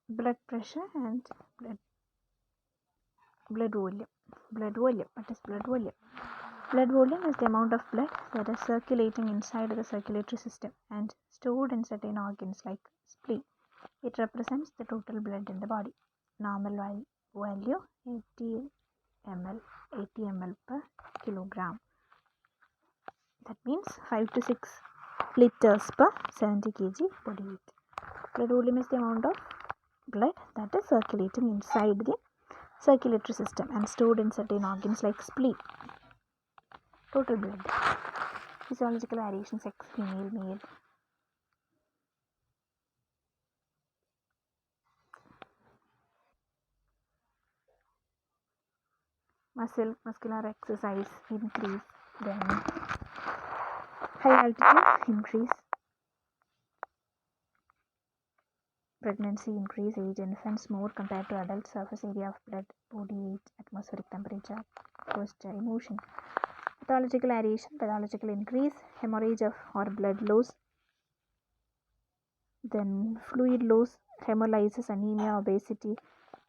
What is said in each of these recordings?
blood pressure and blood volume. Blood volume. What is blood volume? Blood volume is the amount of blood that is circulating inside the circulatory system and stored in certain organs like spleen. It represents the total blood in the body. Normal value 80 ml per kilogram. That means 5 to 6 liters per 70 kg body weight. Blood volume is the amount of blood that is circulating inside the circulatory system and stored in certain organs like spleen. Total blood. Physiological variation: sex, female, male. Muscular exercise increase, then high altitude increase, pregnancy increase, age infants more compared to adults, surface area of blood, body weight, atmospheric temperature, posture, emotion. Pathological variation: pathological increase, hemorrhage of or blood loss, then fluid loss, hemolysis, anemia, obesity,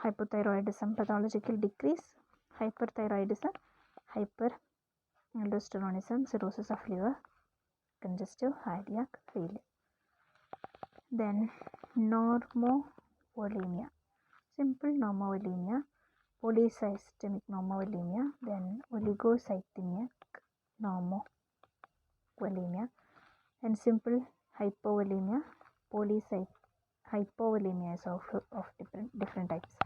hypothyroidism. Pathological decrease: hyperthyroidism, hyperaldosteronism, cirrhosis of liver, congestive cardiac failure. Then normovolemia, simple normovolemia, polysystemic normovolemia, then oligocythemic normovolemia, and simple hypovolemia. Hypovolemia is of different types.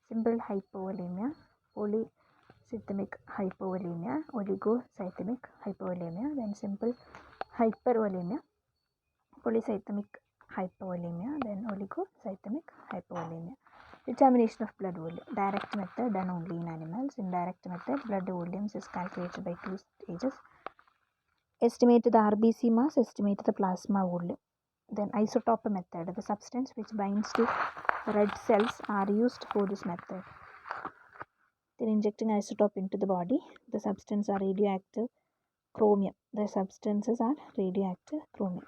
Simple hypovolemia, polysystemic hypovolemia, oligocythemic hypovolemia, then simple hypervolemia, polycythemic hypovolemia, then oligocythemic hypovolemia. Determination of blood volume: direct method done only in animals. Indirect method, blood volumes is calculated by two stages. Estimate the RBC mass, estimate the plasma volume. Then isotope method, the substance which binds to red cells are used for this method. Then injecting isotope into the body, the substance are radioactive chromium. The substances are radioactive chromium.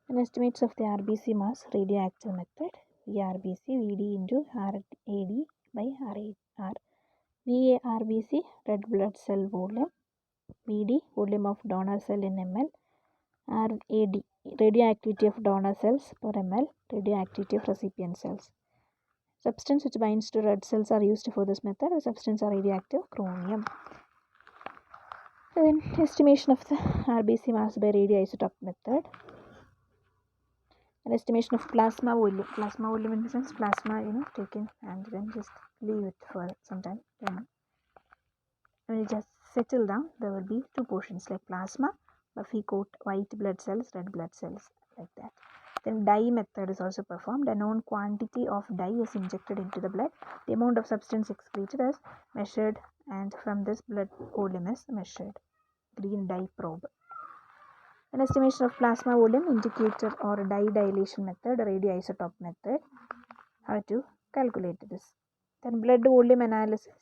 And estimates of the RBC mass, radioactive method, VRBC, VD into RAD by RAR. VARBC, red blood cell volume, VD, volume of donor cell in ml, RAD, radioactivity of donor cells per ml, radioactivity of recipient cells. Substance which binds to red cells are used for this method. The substance are radioactive chromium. Then estimation of the RBC mass by radioisotope method. An estimation of plasma volume. Plasma volume in the sense plasma, taken and then just leave it for some time. Then when it just settle down, there will be two portions like plasma, buffy coat, white blood cells, red blood cells, like that. Then dye method is also performed. A known quantity of dye is injected into the blood. The amount of substance excreted is measured, and from this blood volume is measured. Green dye probe. An estimation of plasma volume, indicator or dye dilation method, radioisotope method. How to calculate this? Then blood volume analysis.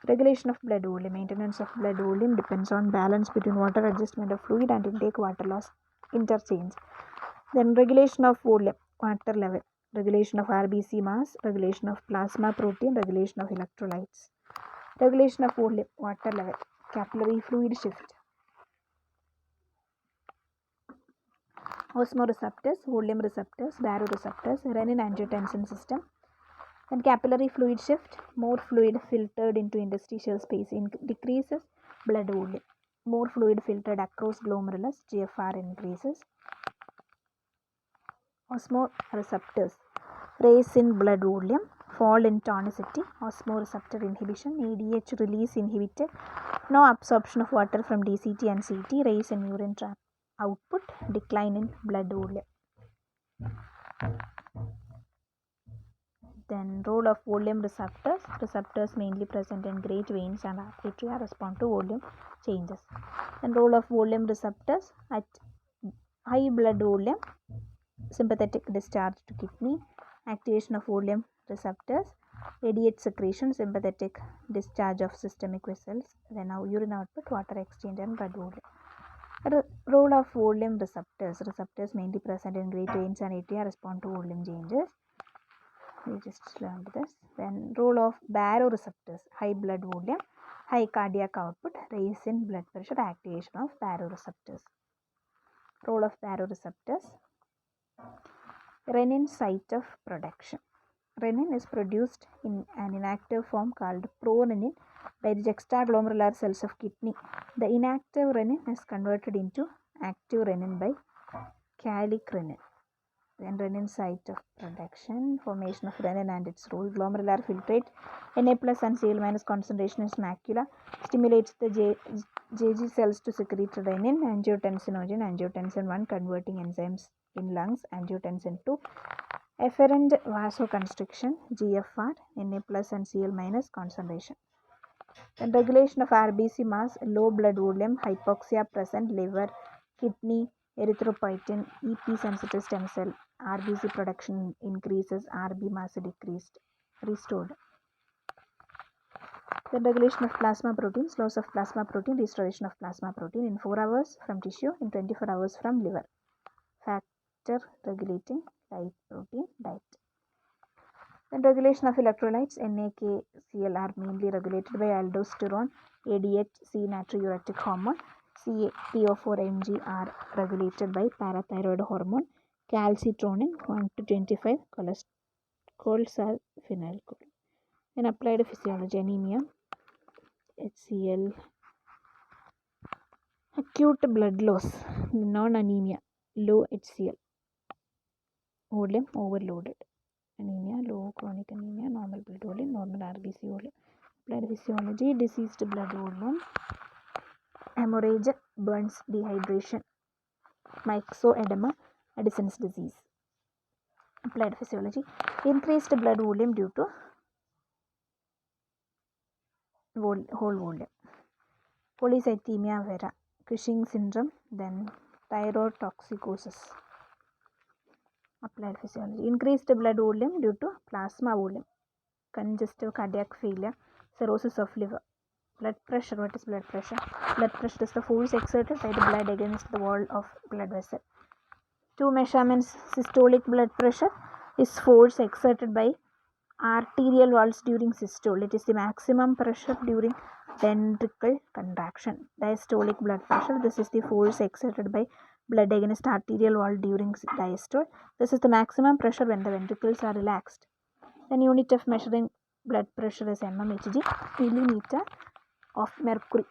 Regulation of blood volume. Maintenance of blood volume depends on balance between water adjustment of fluid and intake water loss interchange. Then regulation of volume, water level, regulation of RBC mass, regulation of plasma protein, regulation of electrolytes. Regulation of volume, water level, capillary fluid shift. Osmoreceptors, volume receptors, baroreceptors, renin-angiotensin system. Then capillary fluid shift, more fluid filtered into interstitial space decreases blood volume. More fluid filtered across glomerulus, GFR increases. Osmoreceptors, raise in blood volume, fall in tonicity. Osmoreceptor inhibition, ADH release inhibited, no absorption of water from DCT and CT, raise in urine output, decline in blood volume. Then role of volume receptors. Receptors mainly present in great veins and arteria respond to volume changes. Then role of volume receptors: at high blood volume, sympathetic discharge to kidney, activation of volume receptors, ADH secretion, sympathetic discharge of systemic vessels, then now urine output, water exchange and blood volume. Role of volume receptors. Receptors mainly present in great veins and arteria respond to volume changes. We just learned this. Then role of baroreceptors: high blood volume, high cardiac output, rise in blood pressure, activation of baroreceptors. Role of baroreceptors: renin site of production. Renin is produced in an inactive form called prorenin by the juxtaglomerular cells of kidney. The inactive renin is converted into active renin by kallikrenin. Then renin site of production, formation of renin and its role: glomerular filtrate, Na plus and Cl minus concentration in macula stimulates the JG cells to secrete renin, angiotensinogen, angiotensin 1 converting enzymes in lungs, angiotensin 2, efferent vasoconstriction, GFR, Na plus and Cl minus concentration. Then regulation of RBC mass, low blood volume, hypoxia present, liver, kidney, erythropoietin, EP sensitive stem cell, RBC production increases, RB mass decreased, restored. Then regulation of plasma proteins, loss of plasma protein, restoration of plasma protein in 4 hours from tissue, in 24 hours from liver. Factor regulating lipoprotein diet. Then regulation of electrolytes, NaKCl are mainly regulated by aldosterone, ADH, natriuretic hormone, CaPO4-Mg are regulated by parathyroid hormone, calcitonin 1 to 25, cholecalciferol. Then applied physiology: anemia, HCl, acute blood loss, non-anemia, low HCl, volume overloaded. Anemia, low chronic anemia, normal blood volume, normal RBC volume. Applied physiology: diseased blood volume, hemorrhage, burns, dehydration, myxoedema, Addison's disease. Applied physiology: increased blood volume due to whole volume. Polycythemia vera, Cushing syndrome, then thyrotoxicosis. Applied physiology: increased blood volume due to plasma volume, congestive cardiac failure, cirrhosis of liver. Blood pressure: what is blood pressure? Blood pressure is the force exerted by the blood against the wall of blood vessel. Two measurements: systolic blood pressure is force exerted by arterial walls during systole. It is the maximum pressure during ventricle contraction. Diastolic blood pressure: this is the force exerted by blood against arterial wall during diastole. This is the maximum pressure when the ventricles are relaxed. Then unit of measuring blood pressure is mmHg, millimeter of mercury.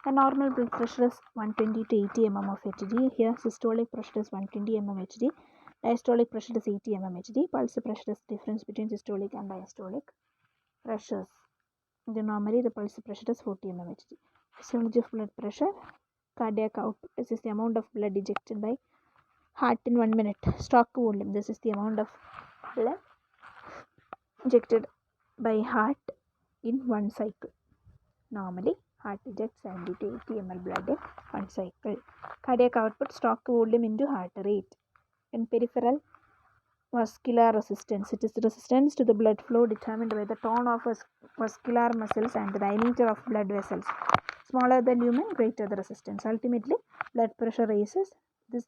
The normal blood pressure is 120 to 80 mm of Hg. Here systolic pressure is 120 mm Hg. Diastolic pressure is 80 mm Hg. Pulse pressure is the difference between systolic and diastolic pressures. Normally the pulse pressure is 40 mm Hg. Physiology of blood pressure: cardiac output, this is the amount of blood ejected by heart in 1 minute. Stroke volume, this is the amount of blood ejected by heart in one cycle. Normally heart ejects 70 to 80 ml blood in one cycle. Cardiac output: stroke volume into heart rate. In peripheral vascular resistance, it is the resistance to the blood flow determined by the tone of vascular muscles and the diameter of blood vessels. Smaller the lumen, greater the resistance. Ultimately, blood pressure raises.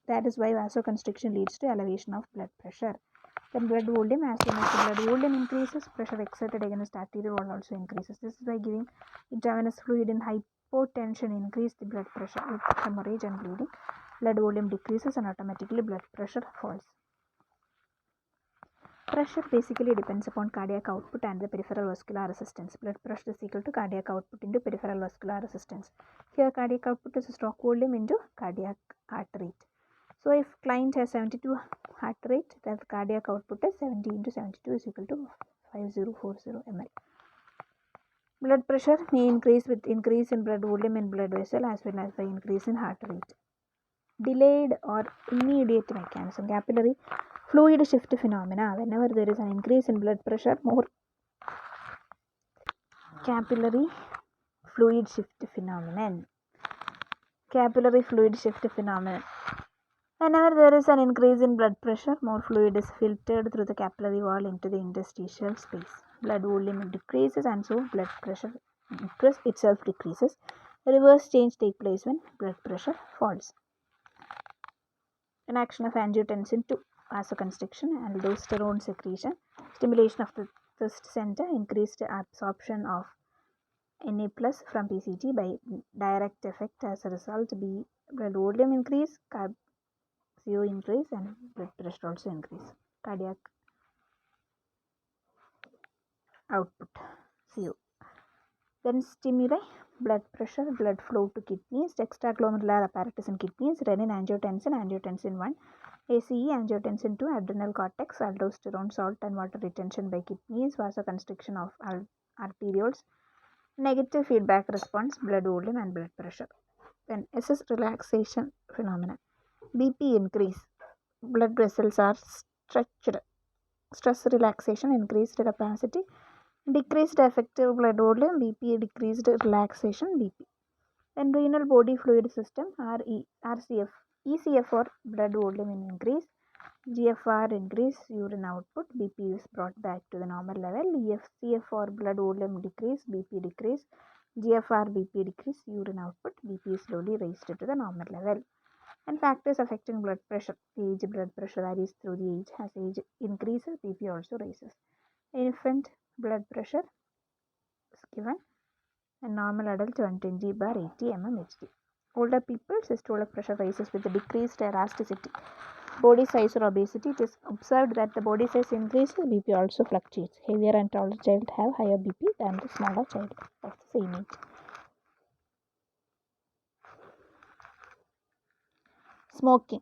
That is why vasoconstriction leads to elevation of blood pressure. Then blood volume: as soon as the blood volume increases, pressure exerted against arterial wall also increases. This is by giving intravenous fluid in hypotension increase the blood pressure. With hemorrhage and bleeding, blood volume decreases and automatically blood pressure falls. Pressure basically depends upon cardiac output and the peripheral vascular resistance. Blood pressure is equal to cardiac output into peripheral vascular resistance. Here cardiac output is stroke volume into cardiac heart rate. So if client has 72 heart rate, then cardiac output is 70 into 72 is equal to 5040 ml. Blood pressure may increase with increase in blood volume in blood vessel as well as by increase in heart rate. Delayed or immediate mechanism: capillary fluid shift phenomena. Whenever there is an increase in blood pressure, more capillary fluid shift phenomenon. Capillary fluid shift phenomenon. Whenever there is an increase in blood pressure, more fluid is filtered through the capillary wall into the interstitial space. Blood volume decreases and so blood pressure itself decreases. The reverse change takes place when blood pressure falls. An action of angiotensin 2. vasoconstriction, aldosterone secretion, stimulation of the thirst center, increased absorption of Na plus from PCT by direct effect. As a result, blood volume increase, CO increase, and blood pressure also increase. Cardiac output, CO. Then stimuli, blood pressure, blood flow to kidneys, extraglomerular apparatus in kidneys, renin, angiotensin 1, ACE, angiotensin 2, adrenal cortex, aldosterone, salt and water retention by kidneys, vasoconstriction of arterioles, negative feedback response, blood volume and blood pressure. Then SS relaxation phenomena. BP increase, blood vessels are stretched. Stress relaxation, increased capacity, decreased effective blood volume, BP, decreased relaxation, BP. Then renal body fluid system, RCF, ECF for blood volume increase, GFR increase, urine output, BP is brought back to the normal level, EFCF for blood volume decrease, BP decrease, GFR, BP decrease, urine output, BP is slowly raised to the normal level. And factors affecting blood pressure. Age, blood pressure varies through the age. As age increases, BP also rises. Infant blood pressure is given. And normal adult 120/80 mmHg. Older people, systolic pressure rises with decreased elasticity. Body size or obesity. It is observed that the body size increases, BP also fluctuates. Heavier and taller child have higher BP than the smaller child of the same age. Smoking,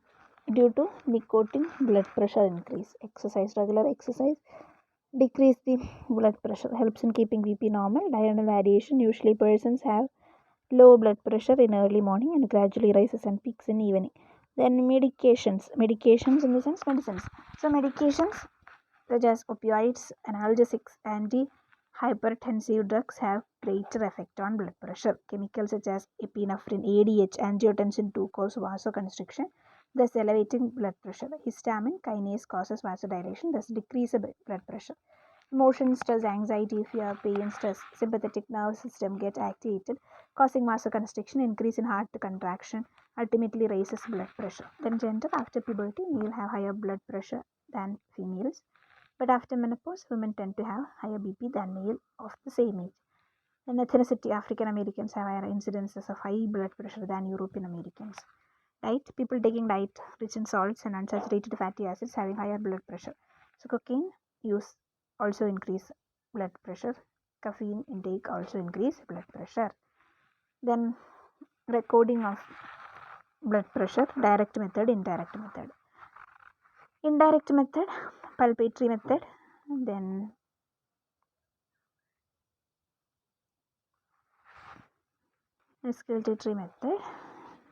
due to nicotine, blood pressure increase. Exercise, regular exercise decrease the blood pressure, helps in keeping BP normal. Diurnal variation, usually persons have low blood pressure in early morning and gradually rises and peaks in evening. Then medications in the sense medicines. So medications such as opioids, analgesics, antihypertensive drugs have greater effect on blood pressure. Chemicals such as epinephrine, ADH, angiotensin 2 cause vasoconstriction, thus elevating blood pressure. Histamine kinase causes vasodilation, thus decrease blood pressure. Emotion, stress, anxiety, fear, pain, stress, sympathetic nervous system get activated, causing vasoconstriction, increase in heart contraction, ultimately raises blood pressure. Then gender, after puberty, male have higher blood pressure than females. But after menopause, women tend to have higher BP than male of the same age. In ethnicity, African Americans have higher incidences of high blood pressure than European Americans. Diet, people taking diet rich in salts and unsaturated fatty acids having higher blood pressure. So cocaine use also increase blood pressure. Caffeine intake also increase blood pressure. Then recording of blood pressure, direct method, indirect method. Indirect method, palpatory method, then auscultatory method.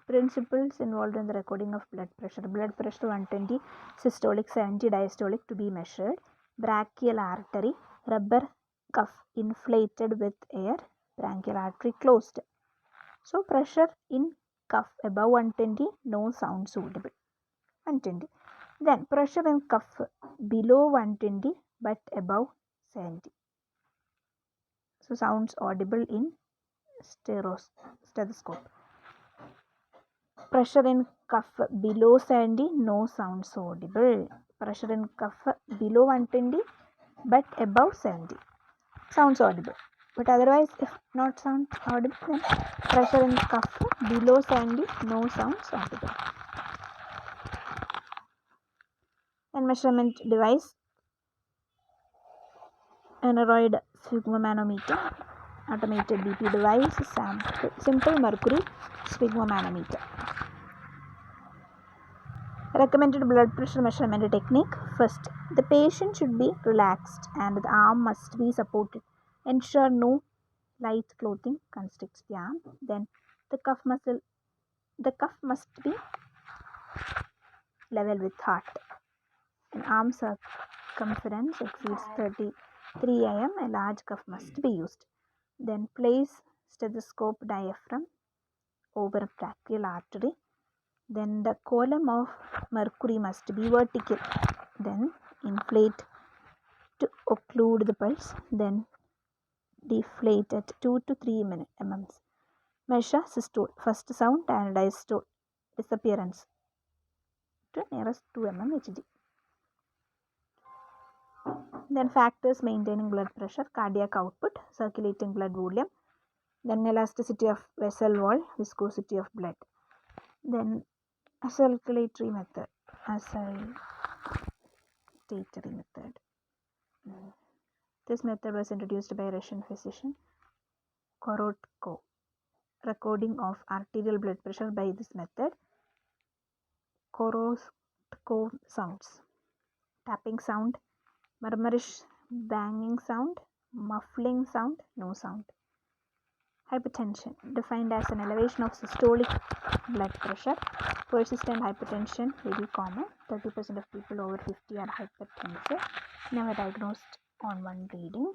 Principles involved in the recording of blood pressure. Blood pressure 120, systolic 70, diastolic to be measured. Brachial artery, rubber cuff inflated with air, branchial artery closed. So pressure in cuff above 120, no sounds audible. 120. Then pressure in cuff below 120 but above 70. So sounds audible in stethoscope. Pressure in cuff below 70, no sounds audible. Pressure in cuff below 120 but above 70, sounds audible. But otherwise, if not sound audible, then pressure in cuff below 70, no sounds audible. And measurement device, aneroid sphygmomanometer, automated BP device, simple mercury sphygmomanometer. Recommended blood pressure measurement technique. First, the patient should be relaxed and the arm must be supported. Ensure no light clothing constricts the arm. Then the cuff must be level with heart. An arm circumference exceeds 33 mm, a large cuff must be used. Then place stethoscope diaphragm over brachial artery. Then the column of mercury must be vertical. Then inflate to occlude the pulse. Then deflate at 2 to 3 mm. Measure systole, first sound, and diastole disappearance to nearest 2 mmHg. Then factors maintaining blood pressure, cardiac output, circulating blood volume, then elasticity of vessel wall, viscosity of blood. Then circulatory method, acceleratory method. This method was introduced by Russian physician Korotko. Recording of arterial blood pressure by this method. Korotko sounds, tapping sound, murmurish banging sound, muffling sound, no sound. Hypertension, defined as an elevation of systolic blood pressure. Persistent hypertension, very common. 30% of people over 50 are hypertensive, never diagnosed on one reading.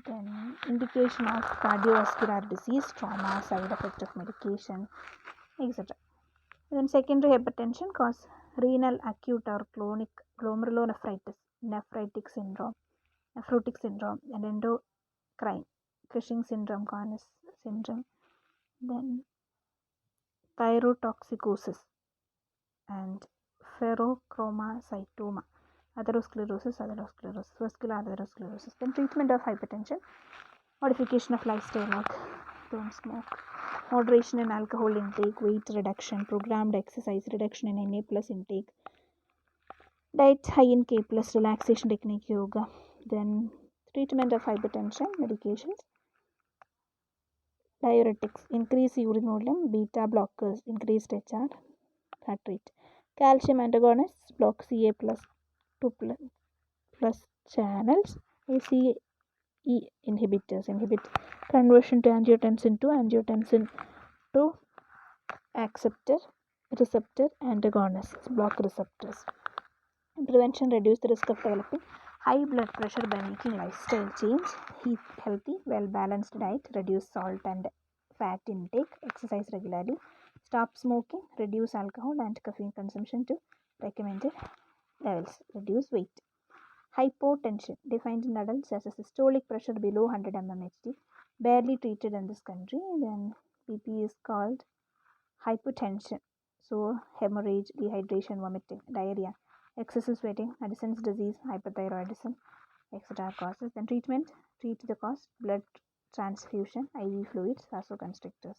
Then indication of cardiovascular disease, trauma, side effect of medication, etc. Then secondary hypertension cause renal acute or chronic glomerulonephritis, nephrotic syndrome, and endocrine, Cushing syndrome, Connors syndrome. Then thyrotoxicosis and pherochromocytoma, atherosclerosis, vascular atherosclerosis. Then treatment of hypertension, modification of lifestyle like don't smoke, moderation in alcohol intake, weight reduction, programmed exercise, reduction in Na plus intake, diet high in K plus, relaxation technique, yoga. Then treatment of hypertension, medications, diuretics, increase urine volume, beta blockers, increased HR, heart rate. Calcium antagonists block Ca plus 2 plus channels. ACE inhibitors inhibit conversion to angiotensin to angiotensin 2 acceptor receptor antagonists, block receptors. Prevention, reduce the risk of developing high blood pressure by making lifestyle change, eat healthy, well-balanced diet, reduce salt and fat intake, exercise regularly, stop smoking, reduce alcohol and caffeine consumption to recommended levels, reduce weight. Hypotension, defined in adults as a systolic pressure below 100 mmHg, barely treated in this country. Then BP is called hypotension. So hemorrhage, dehydration, vomiting, diarrhea, excessive sweating, Addison's disease, hypothyroidism, etc. causes. Then treatment, treat the cause, blood transfusion, IV fluids, vasoconstrictors.